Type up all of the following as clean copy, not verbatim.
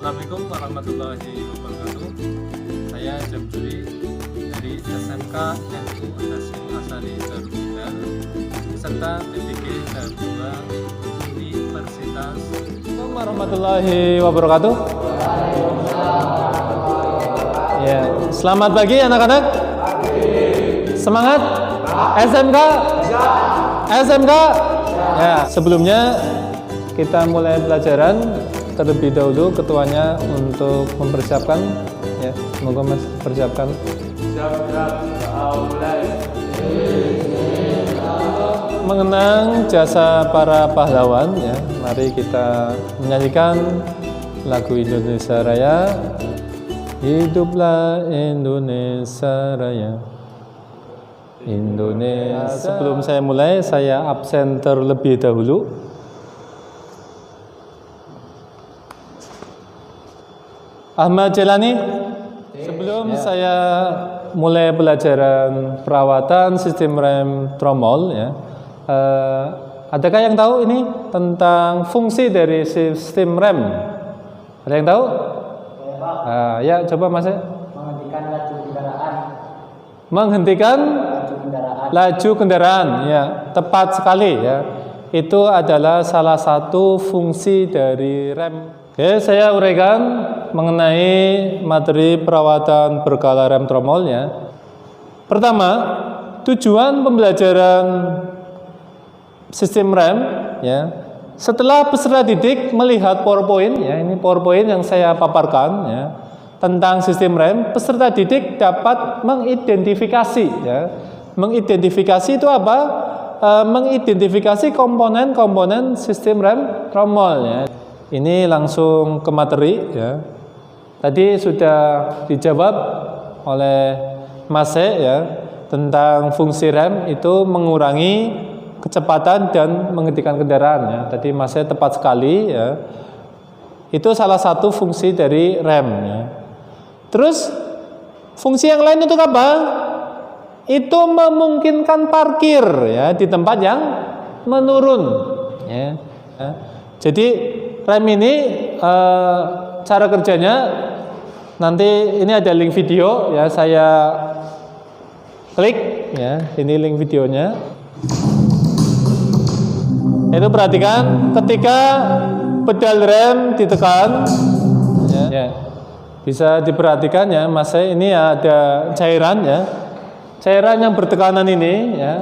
Assalamualaikum warahmatullahi wabarakatuh. Saya Jamsuri dari SMK NU Hasyim Asy'ari Darul Huda beserta PTG Darul Universitas. Assalamualaikum warahmatullahi wabarakatuh. Ya, selamat pagi anak-anak. Semangat. SMK. SMK. Ya, sebelumnya kita mulai pelajaran. Terlebih dahulu ketuanya untuk mempersiapkan, ya, semoga Mas persiapkan. Mengenang jasa para pahlawan, ya, mari kita menyanyikan lagu Indonesia Raya. Hiduplah Indonesia Raya. Indonesia. Sebelum saya mulai, saya absen terlebih dahulu. Ahmad Jelani, sebelum saya mulai pelajaran perawatan sistem rem tromol, ya, adakah yang tahu ini tentang fungsi dari sistem rem? Ada yang tahu? Ya, coba Mas. Menghentikan laju kendaraan. Menghentikan laju kendaraan, ya, tepat sekali, ya. Itu adalah salah satu fungsi dari rem. Oke, saya uraikan mengenai materi perawatan berkala rem tromol, ya. Pertama, tujuan pembelajaran sistem rem, ya. Setelah peserta didik melihat PowerPoint, ya, ini PowerPoint yang saya paparkan, ya, tentang sistem rem, peserta didik dapat mengidentifikasi, ya. Mengidentifikasi itu apa? Mengidentifikasi komponen-komponen sistem rem tromol, ya. Ini langsung ke materi, ya. Tadi sudah dijawab oleh Mas E, ya, tentang fungsi rem itu mengurangi kecepatan dan menghentikan kendaraan, ya. Tadi Mas E tepat sekali, ya. Itu salah satu fungsi dari rem, ya. Terus fungsi yang lain untuk apa? Itu memungkinkan parkir, ya, di tempat yang menurun, ya. Jadi rem ini cara kerjanya nanti ini ada link video, ya, saya klik, ya, ini link videonya. Itu perhatikan ketika pedal rem ditekan, ya, bisa diperhatikan, ya, Mas, ini ada cairan, ya, cairan yang bertekanan ini, ya,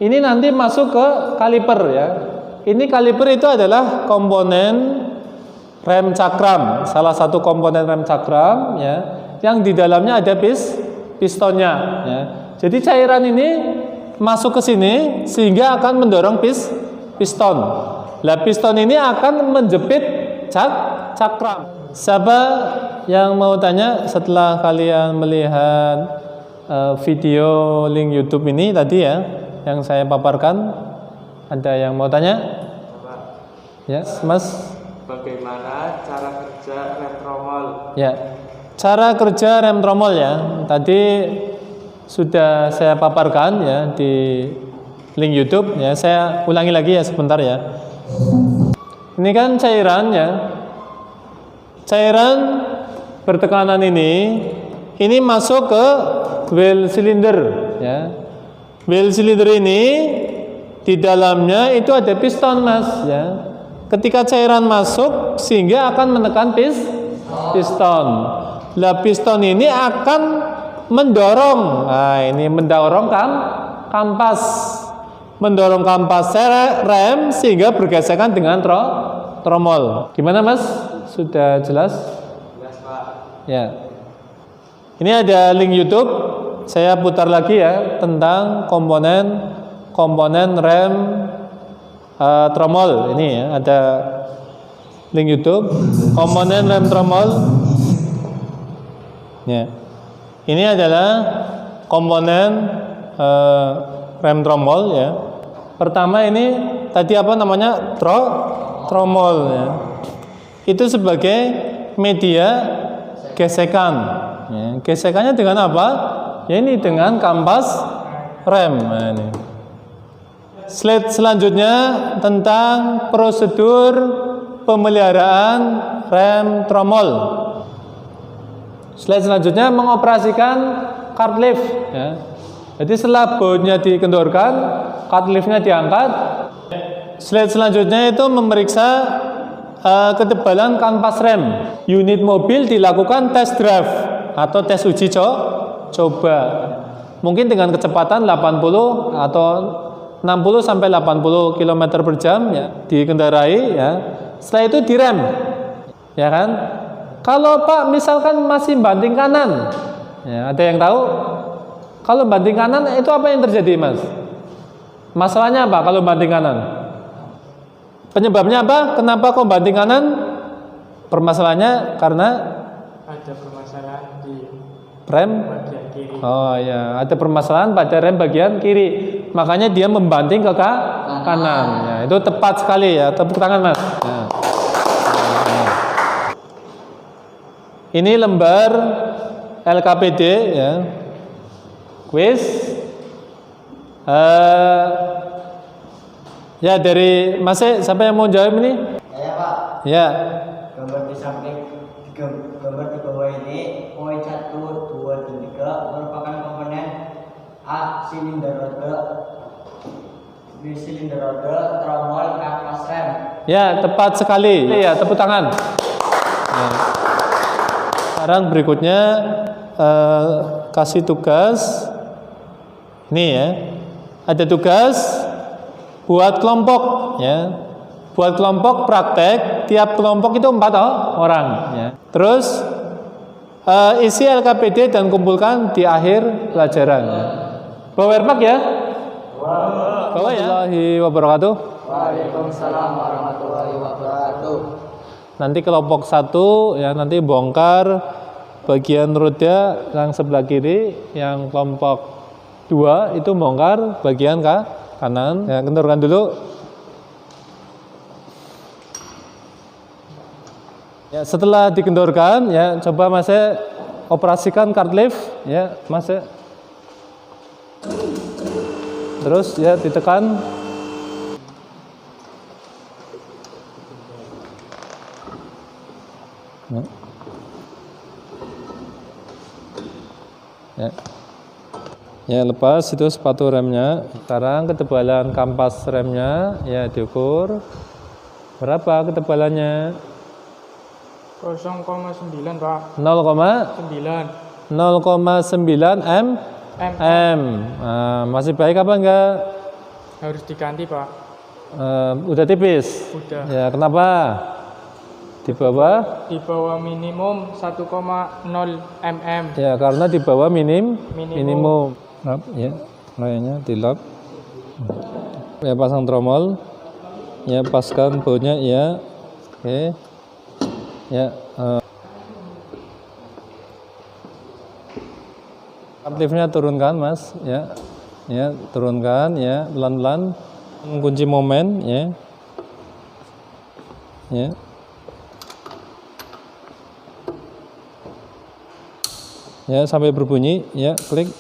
ini nanti masuk ke kaliper, ya. Ini kaliper itu adalah komponen rem cakram, salah satu komponen rem cakram, ya, yang di dalamnya ada pistonnya, ya. Jadi cairan ini masuk ke sini sehingga akan mendorong piston. Lah piston ini akan menjepit cakram. Siapa yang mau tanya setelah kalian melihat video link YouTube ini tadi, ya, yang saya paparkan? Ada yang mau tanya? Ya, Mas. Bagaimana cara kerja rem tromol? Ya, cara kerja rem tromol, ya, tadi sudah saya paparkan, ya, di link YouTube, ya. Saya ulangi lagi, ya, sebentar, ya. Ini kan cairan, ya, cairan bertekanan ini masuk ke well cylinder, ya. Well cylinder ini di dalamnya itu ada piston, Mas, ya. Ketika cairan masuk sehingga akan menekan piston. Lah piston ini akan mendorong. Nah, ini mendorong kampas. Mendorong kampas rem sehingga bergesekan dengan tromol. Gimana, Mas? Sudah jelas? Jelas, Pak. Ya. Ini ada link YouTube. Saya putar lagi, ya, tentang komponen rem tromol. Ini, ya, ada link YouTube komponen rem tromol, ya. Ini adalah komponen rem tromol, ya. Pertama ini tadi apa namanya? Tromol, ya. Itu sebagai media gesekan, ya. Gesekannya dengan apa? Ya, ini dengan kampas rem. Nah, ini. Slide selanjutnya tentang prosedur pemeliharaan rem tromol. Slide selanjutnya mengoperasikan cart lift. Ya. Jadi setelah bautnya dikendorkan, cart liftnya diangkat. Slide selanjutnya itu memeriksa ketebalan kanvas rem. Unit mobil dilakukan test drive atau tes uji coba. Mungkin dengan kecepatan 80 atau 60 sampai 80 km per jam ya, dikendarai ya. Setelah itu direm. Ya kan? Kalau Pak misalkan masih banting kanan. Ya, ada yang tahu? Kalau banting kanan itu apa yang terjadi, Mas? Masalahnya apa kalau banting kanan? Penyebabnya apa? Kenapa kok banting kanan? Permasalahannya karena Ada permasalahan di rem. bagian kiri. Oh ya, ada permasalahan pada rem bagian kiri. Makanya dia membanting ke kanan. Ya, itu tepat sekali ya. Tepuk tangan, Mas. Ya. Ini lembar LKPD ya. Quiz. Ya dari Mas, siapa yang mau jawab ini? Ya Pak, Ya. gambar di samping gambar di bawah ini poin 1, 2, dan 3 merupakan komponen A silinder roda, B silinder roda, tromol, kanvas rem. Ya, tepat sekali. Ya, tepuk tangan. Ya. Sekarang berikutnya kasih tugas. Ini ya. Ada tugas buat kelompok ya. Buat kelompok praktek, tiap kelompok itu 4 orang ya. Terus isi LKPD dan kumpulkan di akhir pelajaran ya. Bawa werpak ya. Bawa ya. Warahmatullahi wabarakatuh. Waalaikumsalam warahmatullahi wabarakatuh. Nanti kelompok 1 ya nanti bongkar bagian roda yang sebelah kiri, yang kelompok 2 itu bongkar bagian kanan. Ya, kendorkan dulu. Ya, setelah dikendorkan ya coba Mas operasikan cart lift ya Mas. Terus ya ditekan. Ya. Ya. Ya, lepas itu sepatu remnya. Sekarang ketebalan kampas remnya ya diukur. Berapa ketebalannya? 0,9 Pak. 0,9 9 mm. Masih baik apa enggak? harus diganti Pak. Udah tipis. Udah. Ya, kenapa? Di bawah? Di bawah minimum 1,0 mm. Ya, karena di bawah minimum. Minimum. Lap, ya, layarnya dilap. Ya, pasang tromol. Ya, paskan bautnya ya. Oke. Ya. Aktifnya turunkan, Mas. Ya. Ya, turunkan ya, pelan-pelan. Kunci momen ya. Ya. Ya, sampai berbunyi ya, klik.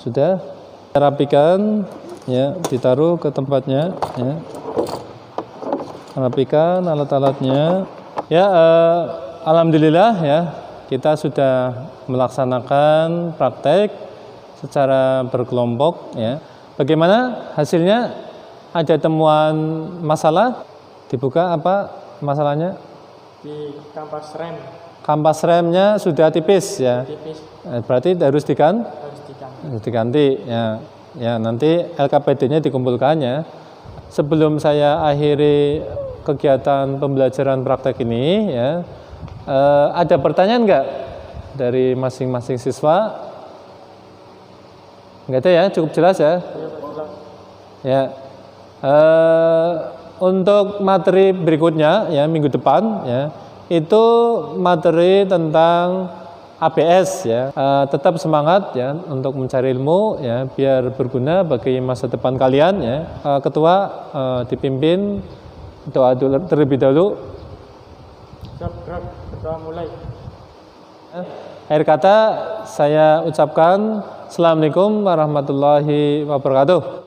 Sudah. Rapikan ya, ditaruh ke tempatnya ya. Rapikan alat-alatnya. Ya, alhamdulillah ya, kita sudah melaksanakan praktek secara berkelompok ya. Bagaimana hasilnya? Ada temuan masalah? Dibuka apa masalahnya? Di kampas rem Kampas remnya sudah tipis ya. tipis, Berarti harus diganti. harus Ya. diganti. Ya, nanti LKPD-nya dikumpulkan ya. Sebelum saya akhiri kegiatan pembelajaran praktek ini ya, ada pertanyaan enggak dari masing-masing siswa? Enggak ada ya, cukup jelas ya. Ya. Untuk materi berikutnya ya minggu depan ya, itu materi tentang ABS ya. Tetap semangat ya untuk mencari ilmu ya biar berguna bagi masa depan kalian ya. Ketua dipimpin doa dulu terlebih dahulu. Siap, kita mulai. Akhir kata saya ucapkan Assalamualaikum warahmatullahi wabarakatuh.